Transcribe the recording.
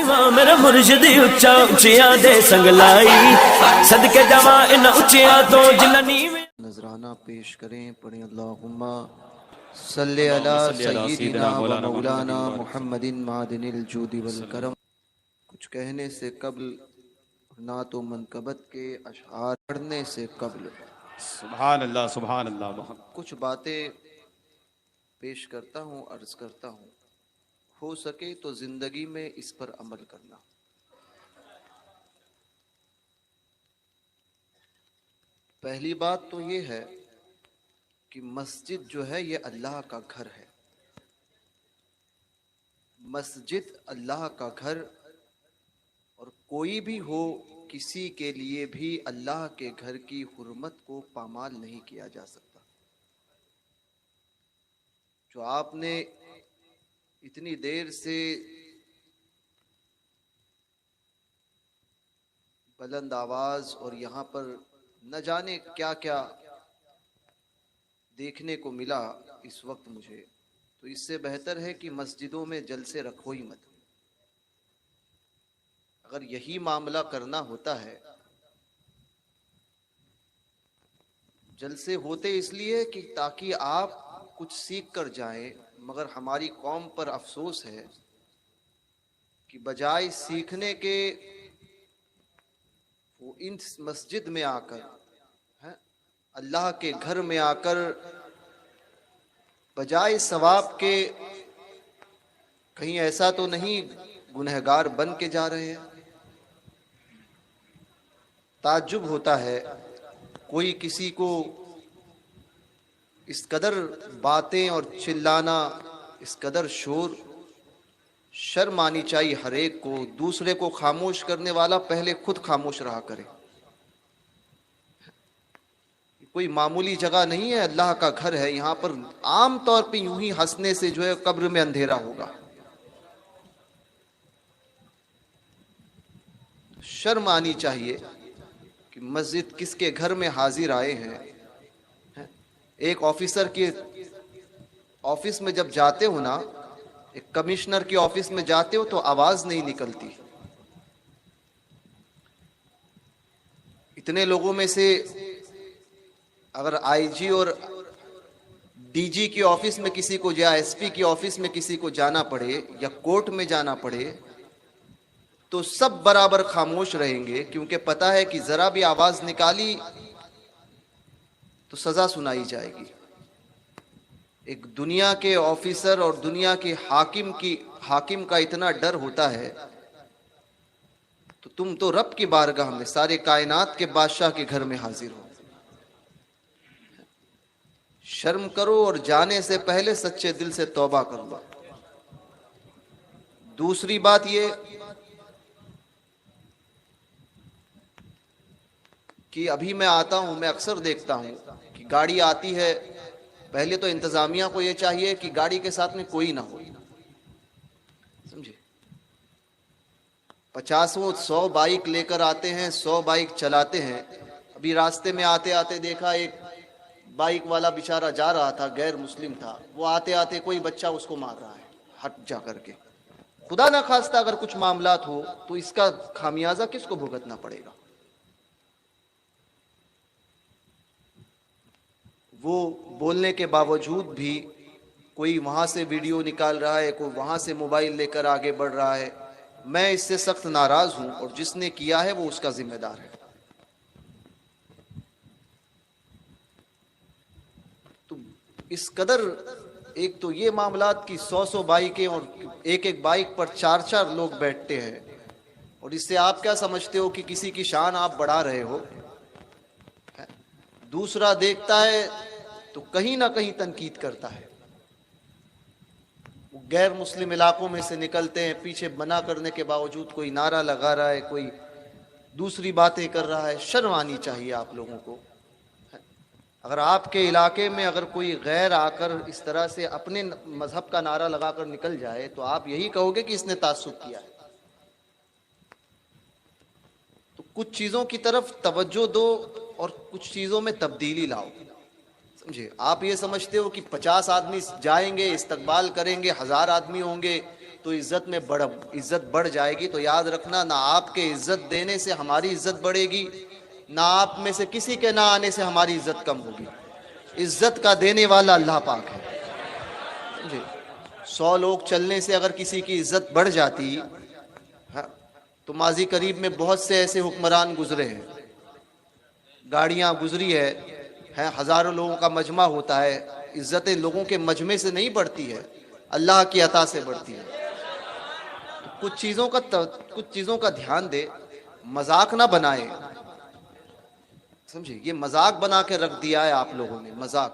جاواں میرے مرشدی اچا اچیاں دے سنگ لائی صدقے جاواں ان اچیاں تو جنہ نیویں نذرانہ پیش کریں، پڑھیں اللہم صلی علی سیدنا و مولانا محمد معدن الجود والکرم۔ کچھ کہنے سے قبل نعت و منقبت کے اشعار پڑھنے سے قبل سبحان اللہ سبحان اللہ۔ کچھ باتیں پیش کرتا ہوں، عرض کرتا ہوں، ہو سکے تو زندگی میں اس پر عمل کرنا۔ پہلی بات تو یہ ہے کہ مسجد جو ہے یہ اللہ کا گھر ہے۔ مسجد اللہ کا گھر، اور کوئی بھی ہو کسی کے لیے بھی اللہ کے گھر کی حرمت کو پامال نہیں کیا جا سکتا۔ جو آپ نے اتنی دیر سے بلند آواز اور یہاں پر نہ جانے کیا کیا دیکھنے کو ملا اس وقت مجھے، تو اس سے بہتر ہے کہ مسجدوں میں جلسے رکھو ہی مت۔ اگر یہی معاملہ کرنا ہوتا ہے، جلسے ہوتے اس لیے کہ تاکہ آپ کچھ سیکھ کر جائیں، مگر ہماری قوم پر افسوس ہے کہ بجائے سیکھنے کے وہ ان مسجد میں آ کر، اللہ کے گھر میں آ کر، بجائے ثواب کے کہیں ایسا تو نہیں گنہگار بن کے جا رہے ہیں۔ تعجب ہوتا ہے کوئی کسی کو اس قدر باتیں اور چلانا، اس قدر شور، شرم آنی چاہیے ہر ایک کو۔ دوسرے کو خاموش کرنے والا پہلے خود خاموش رہا کرے۔ کوئی معمولی جگہ نہیں ہے، اللہ کا گھر ہے۔ یہاں پر عام طور پہ یوں ہی ہنسنے سے جو ہے قبر میں اندھیرا ہوگا۔ شرم آنی چاہیے کہ مسجد کس کے گھر میں حاضر آئے ہیں۔ ایک آفیسر کے آفس میں جب جاتے ہو نا، ایک کمشنر کے آفس میں جاتے ہو تو آواز نہیں نکلتی۔ اتنے لوگوں میں سے اگر آئی جی اور ڈی جی کے آفس میں کسی کو، یا ایس پی کے آفس میں کسی کو جانا پڑے، یا کورٹ میں جانا پڑے، تو سب برابر خاموش رہیں گے، کیونکہ پتہ ہے کہ ذرا بھی آواز نکالی تو سزا سنائی جائے گی۔ ایک دنیا کے آفیسر اور دنیا کے حاکم کا اتنا ڈر ہوتا ہے، تو تم تو رب کی بارگاہ میں، سارے کائنات کے بادشاہ کے گھر میں حاضر ہو۔ شرم کرو اور جانے سے پہلے سچے دل سے توبہ کر لو۔ دوسری بات یہ کہ ابھی میں آتا ہوں، میں اکثر دیکھتا ہوں کہ گاڑی آتی ہے، پہلے تو انتظامیہ کو یہ چاہیے کہ گاڑی کے ساتھ میں کوئی نہ ہو، سمجھے؟ 50-100 بائک لے کر آتے ہیں، 100 بائک چلاتے ہیں۔ ابھی راستے میں آتے آتے دیکھا ایک بائک والا بیچارہ جا رہا تھا، غیر مسلم تھا، وہ آتے آتے کوئی بچہ اس کو مار رہا ہے ہٹ جا کر کے۔ خدا نہ خواستہ اگر کچھ معاملات ہو تو اس کا خامیازہ کس کو بھگتنا پڑے گا؟ وہ بولنے کے باوجود بھی کوئی وہاں سے ویڈیو نکال رہا ہے، کوئی وہاں سے موبائل لے کر آگے بڑھ رہا ہے۔ میں اس سے سخت ناراض ہوں، اور جس نے کیا ہے وہ اس کا ذمہ دار ہے۔ تو اس قدر، ایک تو یہ معاملات کی 100 بائکیں، اور ایک بائک پر 4 لوگ بیٹھتے ہیں، اور اس سے آپ کیا سمجھتے ہو کہ کسی کی شان آپ بڑھا رہے ہو؟ دوسرا دیکھتا ہے تو کہیں نہ کہیں تنقید کرتا ہے۔ وہ غیر مسلم علاقوں میں سے نکلتے ہیں، پیچھے منع کرنے کے باوجود کوئی نعرہ لگا رہا ہے، کوئی دوسری باتیں کر رہا ہے۔ شرم آنی چاہیے آپ لوگوں کو۔ اگر آپ کے علاقے میں اگر کوئی غیر آ کر اس طرح سے اپنے مذہب کا نعرہ لگا کر نکل جائے تو آپ یہی کہو گے کہ اس نے تعصب کیا ہے۔ تو کچھ چیزوں کی طرف توجہ دو اور کچھ چیزوں میں تبدیلی لاؤ، سمجھے؟ آپ یہ سمجھتے ہو کہ 50 آدمی جائیں گے، استقبال کریں گے، 1000 آدمی ہوں گے، تو عزت بڑھ جائے گی. تو یاد رکھنا، نہ آپ کے عزت دینے سے ہماری عزت بڑھے گی، نہ آپ میں سے کسی کے نہ آنے سے ہماری عزت کم ہوگی. عزت کا دینے والا اللہ پاک ہے. جی 100 لوگ چلنے سے اگر کسی کی عزت بڑھ جاتی، تو ماضی قریب میں بہت سے ایسے حکمران گزرے ہیں، گاڑیاں گزری ہے، ہزاروں لوگوں کا مجمع ہوتا ہے. عزتیں لوگوں کے مجمع سے نہیں بڑھتی ہے، اللہ کی عطا سے بڑھتی ہے. تو کچھ چیزوں کا دھیان دے، مذاق نہ بنائے. سمجھے، یہ مذاق بنا کے رکھ دیا ہے آپ لوگوں نے، مذاق.